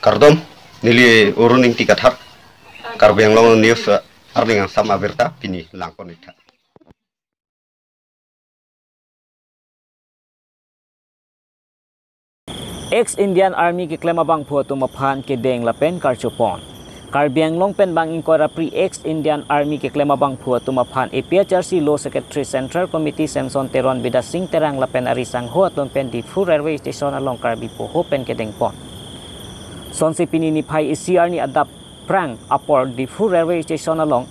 Kardom nili uruning tikathak karbeng long news arning sama berta pini langkonita. Ex-Indian Army ke klemabang pho tumaphan ke deng lapen karchupon. Karbiang longpen bang inkora pre ex-Indian Army ke klemabang pho tumaphan APHRC Law Secretary Central Committee Samson Teron bida sing terang lapen arisang ho atompen di Fu Railway Station along karbi po hopen ke deng pon. Sonsi pinini pai ICR ni adap prang apor di Fu Railway Station along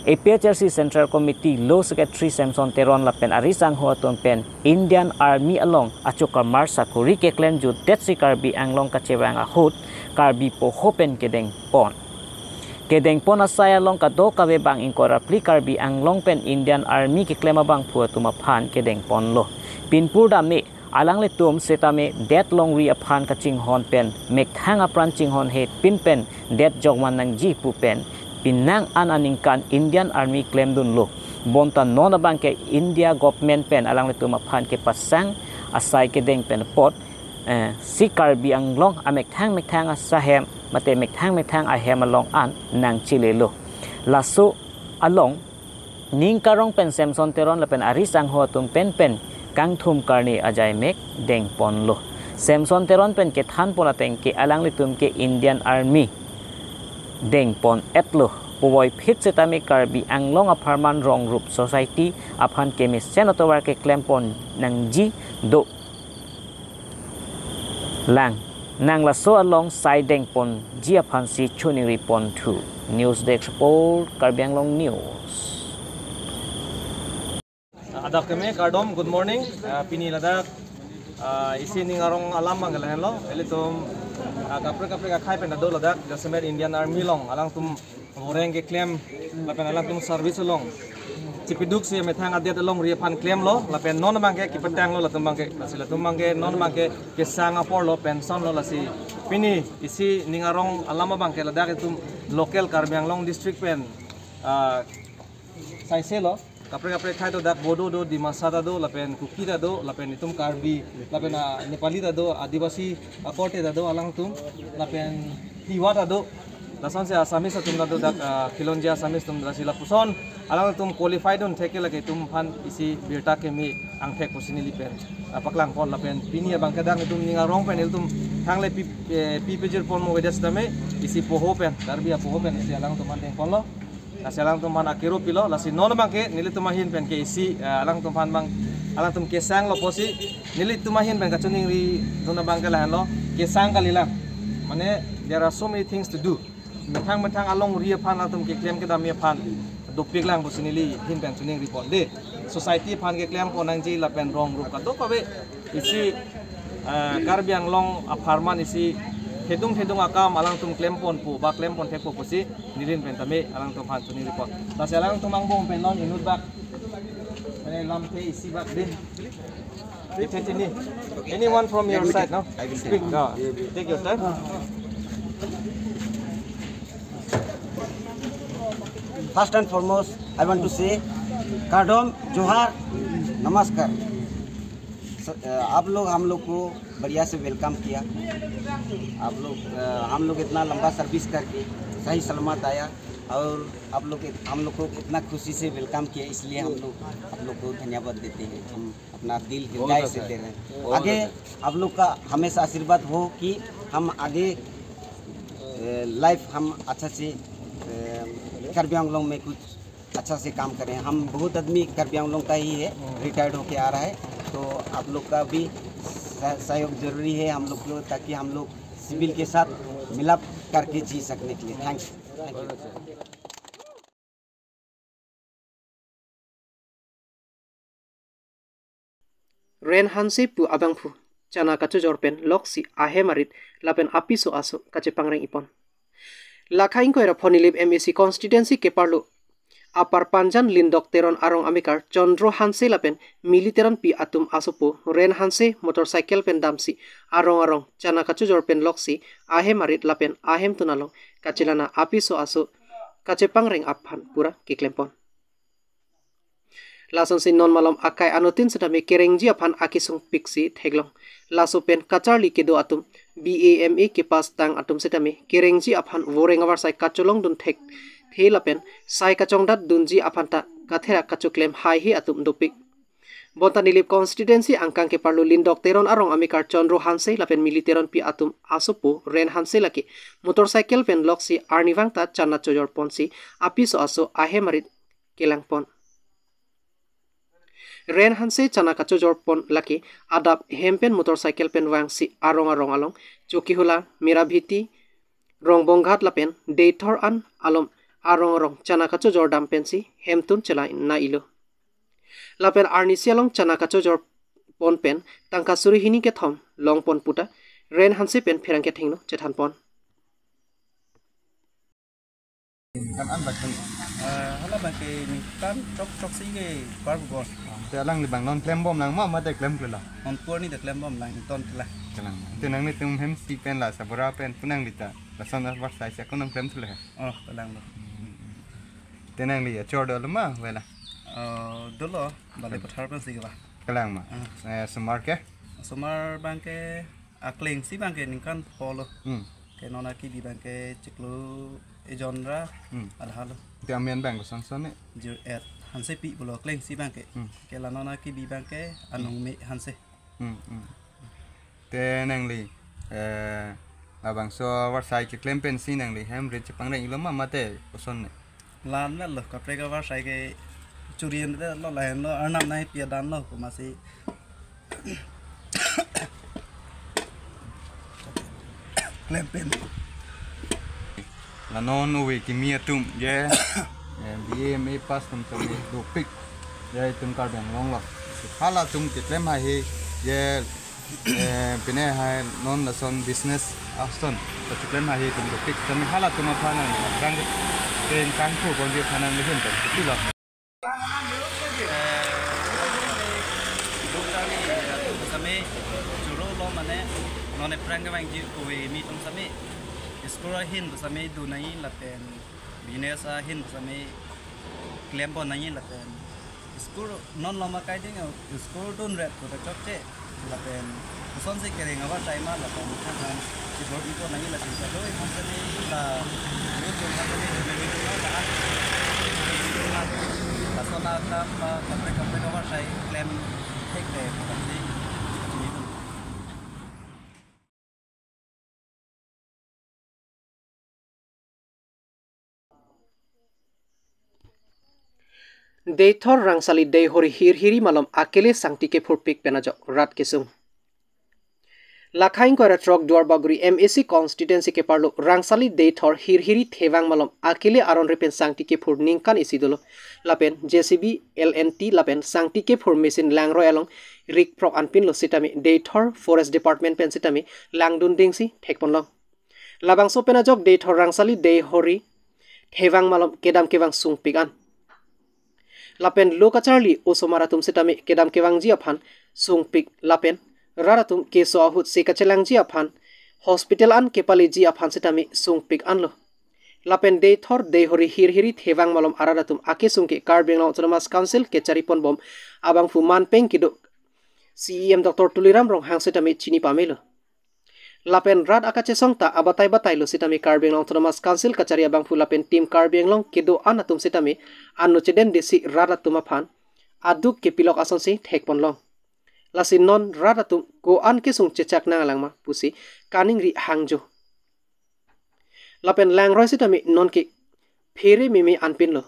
APHRC Central Committee Law Secretary Samson Teron lapen arisang ho atompen Indian Army along achukar marsa kuri ke klen ju detsi karbi anglong kachewang ahut karbi po hopen kedeng pon. Kedeng pon asaya long kado kabe bang inkora pli karbi anglong pen Indian Army ke klema bang pua tumaphan kedeng pon lo. Pinpur dame alang le tum setame det long ri aphan kaching hon pen mek thang apran ching hon he pin pen det jogman nang ji pu pen pinang ananingkan Indian Army claim dun lo. Bonta non abang ke India government pen alang le tum aphan ke pasang asai kedeng pen pot si karbi anglong amek thang asahem mate mek thang ahem along an nang chile lo laso along ning karong pen Samson Teron lapen arisang ho tum pen kang thum karni ajai mek deng pon lo Samson Teron pen ke than pon ateng ke alang le tum ke Indian Army deng pon etlo Puwoy phit setame karbi anglong aparman rong group society aphan ke mis senatowar ke klempon nang ji do lang nang laso along sideng pon jia phansi chuni ripon 2 news desk report Karbiang Long News. Adak kami kardom good morning pini ladak isi ning arong alam manggalan lo elitum kapre khai pen do ladak jasemer Indian Army long alang tum horeng ke claim lapen alang tum service long cipiduk si methang adet long riapan claim lo lapen non mangke kipetang lo latum mangke lasila tum mangke non mangke ke sanga por lo pension lo lasi pini isi ningarong alama bangke ladak itum local Karbiang Long district pen saise lo kapre khai to dak bodo do dimasada do lapen kuki da do lapen itum karbi lapen nepali da do adivasi akorte da do alang tum lapen tiwa da do lasan se asamis tum da do dak kilonja asamis tum da sila puson alang tum qualified on theke lage tum phan isi birta ke mi ang thek posini lipen paklang pon lapen pini abang kadang tum ninga rong pen tum thangle pi pejir pon mo wedas dame isi poho pen darbi poho pen isi alang tum man pon lo alang tum man akiro pilo lasi non bangke nili tumahin pen ke isi alang tum phan bang alang tum kesang lo posi nili tumahin pen kachuning ri dona bangke lahan lo kesang kalila mane there are so many things to do metang along ria phan atum ke claim ke damia phan dopik lang businili hin pen tuning report de society phan ke claim ko nang ji la pen rong group ka to kabe isi Karbiang Long aparman isi hedung akam alang tum claim pon pu ba claim pon thek po posi nilin pen tame alang tum phan tuning report ta alang tum ang bom pen non inut bak mane lam te isi bak din anyone from your side no I will speak take your time. First and foremost, I want to say, Kardom, Johar, Namaskar. आप लोग हम लोग को बढ़िया से वेलकम किया। हम लोग इतना लंबा सर्विस करके सही सलामत आया और हम लोग को इतना खुशी से वेलकम किया, इसलिए हम लोग को धन्यवाद देते हैं। हम अपना दिल हृदय से दे रहे हैं। आगे आप लोग का हमेशा आशीर्वाद हो कि हम आगे लाइफ हम अच्छा से कार्बिआंग लोंग में कुछ अच्छा से काम करें। हम बहुत आदमी कार्बिआंग लोंग का ही है, रिटायर्ड होके आ रहा है, तो आप लोग का भी सहयोग जरूरी है हम लोग को, ताकि हम लोग सिविल के साथ मिलाप करके जी सकने के लिए। Thanks. Ren hansi pu abang pu chana kacu jorpen loksi ahe marit lapen apiso aso kace pangreng ipon lakhain ko era phonilip MSC constituency ke parlo apar panjan lindok teron arong amikar chondro hanse lapen militeran pi atum asopo ren hanse motorcycle pen damsi arong chana kacu jorpen loksi ahe marit lapen ahem tunalong kacilana apiso aso kace pangreng aphan pura ke klempon lason si non malom akai anotin setami kerengji aphan akisung piksi theglong laso pen kacharli kedo atum BAMA ke pas tang atum setami kerengji aphan voreng awar sai kacholong dun thek thelapen sai kachongdat dunji aphanta kathera kachuklem hai hi atum dopik Bontanilip constituency angkang ke parlu lindok teron arong amikar chondro hanse lapen militeron pi atum asupu ren hanse laki motorcycle pen loksi arnivang ta channa chojor ponsi apiso aso ahemarit kelangpon ren hanse chana kachojor pon laki adap hempen motorcycle pen wangsi arong along choki hula mirabhiti rong bonghat lapen deitor an alom arong chana kachojor dam pensi hemtun chela na ilo lapen arni sialong chana kachojor pon pen tangka suri hini ke thom long pon puta ren hanse pen pherang ke thengno chethan pon kan an bakal hala bangke ni kan tok si ke par bos te lang li bang non klem bom lang ma te klem kula on pur ni de klem bom lang ton kala kalang te nang ni tum hem si pen la sabura pen punang lita la son na war sai se kon klem tule oh kalang lo te nang li chor do ma wela dolo bale pathar pen si ba kalang ma sumar bangke akling si bangke ni kan polo ke nona ki di bangke ciklu genre alhalo te amen bang son son ne jur et hanse pi bolo kleng si bangke ke la nona ki bi bangke anong me hanse te nang li abang so war sai ke klem pen si nang li hem re chapang reng lo ma te son ne lan na lo ka pre ka war sai ke churien de lo la no arnam nai pia dan no ko ma si klem pen la non uwe ki mia tum ye BAMA pas tum tum do pik ye tum kar bang long lo hala tum ke klem ha he ye pine ha non la son business aston to klem ha he tum do pik tum hala tum phana rang ten kan ko kon ye phana le hen to ti lo same churo lo mane non e pranga bang ji ko we mi tum same Skora hin bersama itu naik lapen business hin bersama claim pun naik lapen skor non lama kaya ding skor don red tu tak cocok lapen son se kering awak time lapen kan skor itu naik lapen kalau itu macam ni lah itu macam ni lah soalnya mereka awak saya claim take deh macam ni Deitor rangsali dei hori hiri malom akele sangtike phurpik penajok rat kesung Lakhain koira trok duar baguri MAC constituency ke parlo rangsali deitor hiri thewang malom akele aron repen sangtike phur ningkan isidolo lapen JCB LNT lapen sangtike phur machine langro along rik prok anpin lo sitami deitor forest department pen sitami langdun dingsi thekponlo labangso penajok deitor rangsali dei hori thewang malom kedam kewang sungpik an lapen lokacharli osomaratum sitami kedam kewangji aphan sungpik lapen raratum keso ahut sekachelangji aphan hospital an kepaliji aphan sitami sungpik anlo lapen de thor de hori hiri thewang malom araratum ake sungke Karbeng Autonomous Council ke charipon bom abang fuman peng kido CEM Dr Tuliram rong hang sitami chini pamelo lapen rat akache songta abatai lo sitami Karbeng Autonomous Council kachari abang fu lapen team Karbeng long kedo anatum sitami anu cheden desi raratum aphan aduk ke pilok asonsi thekpon long lasi non raratum ko an ke sung chechak na langma pusi kaning ri hangjo lapen langroi sitami non ke phere mimi anpin lo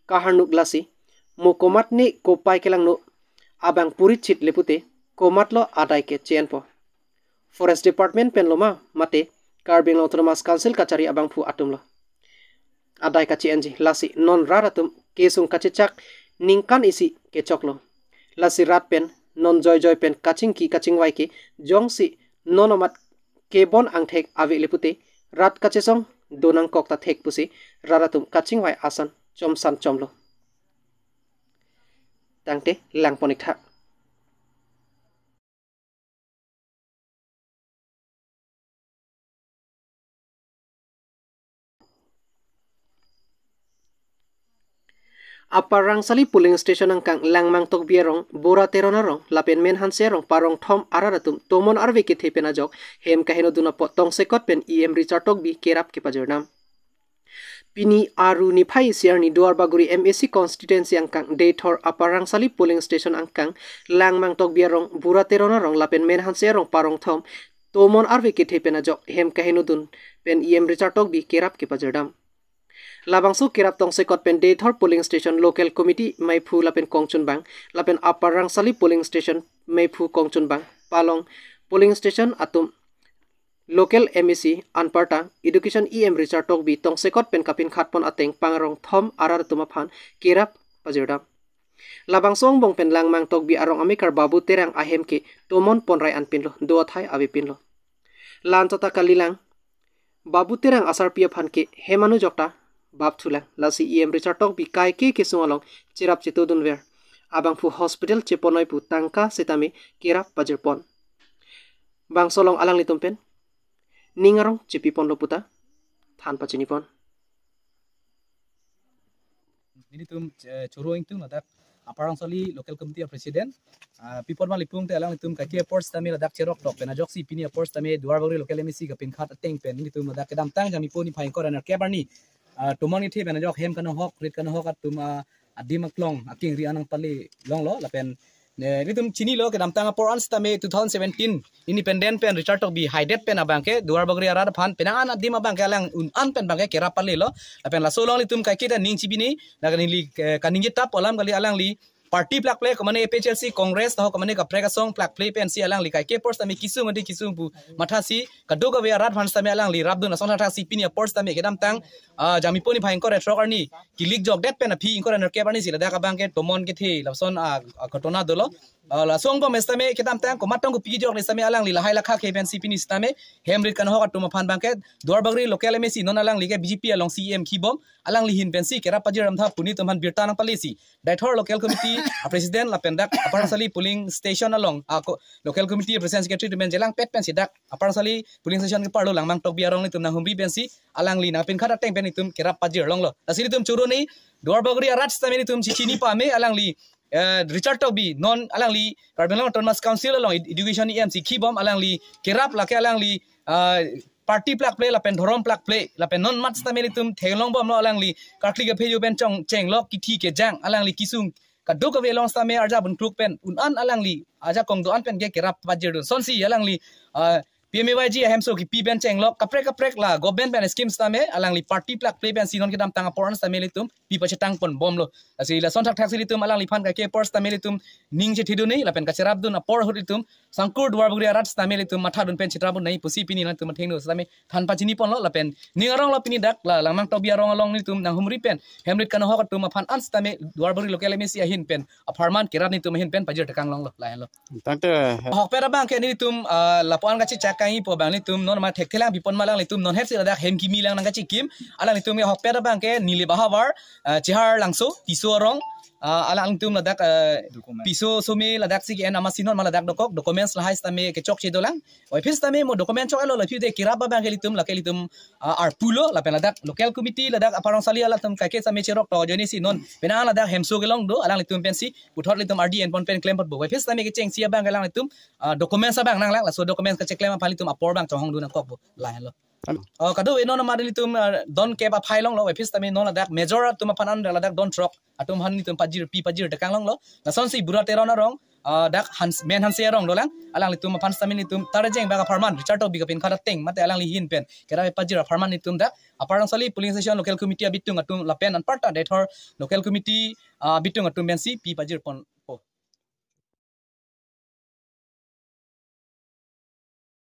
kaharnuk lasi mo komat ne kopai kelang no abang purit chit lepute komat lo adai ke chenpo Forest Department pen loma mate Karbeng Autonomous Council kachari abang fu atum lo adai kachi enji lasi non raratum kesung kachechak ningkan isi ke choklo lasi rat pen non joy pen kaching wai ke jongsi nonomat kebon angthek ave lepute rat kachesong donang kokta thek pusi raratum kaching wai asan chomsan chomlo tangte langponik tha Upper Rangsali polling station angkang Langmang Tokbierong Bora Teronarong lapen men hanserong parong Thom Araratum Tomon Arve ke thepen ajok hem kaheno duna potong sekot pen EM Richard Tokbi kerap ke pajernam. Pini aru ni phai siar ni Duar Baguri MSC constituency angkang Dethor Upper Rangsali polling station angkang Langmang Tokbierong Bora Teronarong lapen men hanserong parong Thom Tomon Arve ke thepen ajok hem kaheno dun pen EM Richard Tokbi kerap ke pajernam. Labangsu kirap tong sekot pen Dethor polling station local committee Maipu lapen Kongchun Bang lapen Upper Rangsali polling station Maipu Kongchun Bang Palong polling station atum local MEC Anparta education EM Richard Tokbi tong sekot pen kapin khatpon ateng pangrong Thom Araratum aphan kirap pajerdam. Labangsong bong pen Langmang Tokbi arong amikar babu terang ahem ke tomon ponrai anpinlo do thai abe pinlo. Lan chota kalilang babu terang asar pia phan ke hemanu jokta bab thulang lasi EM Richard Tokbi kai ke sungalong chirap chitodun ver abangfu hospital cheponoi pu tangka setame kirap pajerpon bang solong alang litumpen ningarong chipipon loputa than pachinipon ini tum churoing tum adak Upper Rangsali local committee president people malipung te alang tum kakia ports tami ladak cherok tok pena joksi pini ports tami Duar Baguri local MEC kapin khat ateng pen ini tum adak kedam tang jami poni phain koraner kebarni tumon ithi bena jok hem kana hok rit kana hok atuma adimak long aking ri anang pali long lo lapen ritum chini lo ke damtanga por ans tame 2017 independent pen Richard Tokbi hided pen abangke Duar Baguri arad phan penangan adima bangke alang an pen bangke kera pali lo lapen la solong litum kai kita ning chibini nagani li kaningi tap olam gali alang li party plak play kamane PHLC congress taho kamane ka preka song plak play pen si alang li kai ke pors tame kisung andi kisung bu mathasi kadoga we arad phan tame alang li rabdun asong thasi pini pors tame ke damtang jami poni phain kore trokarni kilik jog det pen phi inkore ner ke barni sila da ka bangke tomon ke thi lapson kotona dolo la song bo mestame ke damtang ko matang ko pi jog le same alang li lahai lakha ke pen si pini stame hemrit kan ho atuma phan bangke Duar Baguri local MEC non alang li ke BJP along CM khibom alang li hin pen si kera pajiram tha puni toman birtanang palisi Dethor local committee president la pendak Upper Rangsali polling station along local committee president secretary men jelang pet pen sidak Upper Rangsali polling station ke parlo Langmang Tokbi arong ni tum na humbi pen si alang li na pen khata teng pen tum kera pajir long lo asili tum churu nei Duar Baguri arat stame ni tum chichini pa me alang li Richard Tokbi non alang li Carbon Autonomous Council along education EMC khibom alang li kerap la ke alang li party plak play la pen dhorom plak play la pen non mat stame ni tum thenglong bom lo alang li karkli ke pheju pen cheng lo kithi ke jang alang li kisung kaduk ke long stame arja bun kruk pen unan alang li aja kong do an pen ke kerap pajir dun sonsi alang li PMAYG hemso ki pi ben cheng lo kaprek la government ben scheme stame alang li party plak play ben sinon ke dam tanga porn stame litum pi pachetang pon bom lo asi la son thak thak litum alang li phan ka ke por stame litum ning che thidu nei la pen ka cherap dun por hoditum sangkur Duar Baguri arat stame litum matha dun pen chitra bun nei pusi pini lan tum thengno stame than pachini pon lo la pen ningarong lo pini dak la Langmang Tokbi arong along litum nang humri pen hemrit kan ho ka tum phan an stame Duar Baguri local MEC ahin pen aparman kirat ni tum hin pen pajir takang long lo la lo Tante hok pera bang ke ni tum lapuan gachi chakai po bang ni tum non ma thekthelang bipon malang ni tum non het sila dak hem kimi lang nang gachi kim alang ni tum ke hok pera bang ke nili bahawar chihar langso tiso rong alang tum ladak piso somi ladak si en amasinon maladak dokok documents lahai stame ke chok che dolang oi phis tame mo document chok alo la phi de kiraba bang ke litum la ke litum ar pulo la pen ladak local committee ladak Upper Rangsali ala tum kai ke same cherok to joni si non pena ladak hemso gelong do alang litum pensi uthot litum RD en pon pen claim pot bo oi phis tame ke cheng sia bang alang litum documents bang nang lang la so documents ka che claim pa litum apor bang chong du na kok bo la hello kadu eno na madili tum don ke ba phailong lo office tami non ladak major tum phanan ladak don truck atum han ni tum pajir dakang long lo na son si bura terona rong dak hans men han se rong dolang alang li tum phan tami ni tum tarjeng ba farman Richard Tokbi kapin khara teng mate alang li hin pen kera pajir farman ni tum da Upper Rangsali polling station local committee bitung atum la pen an parta Dethor local committee bitung atum ben si pi pajir pon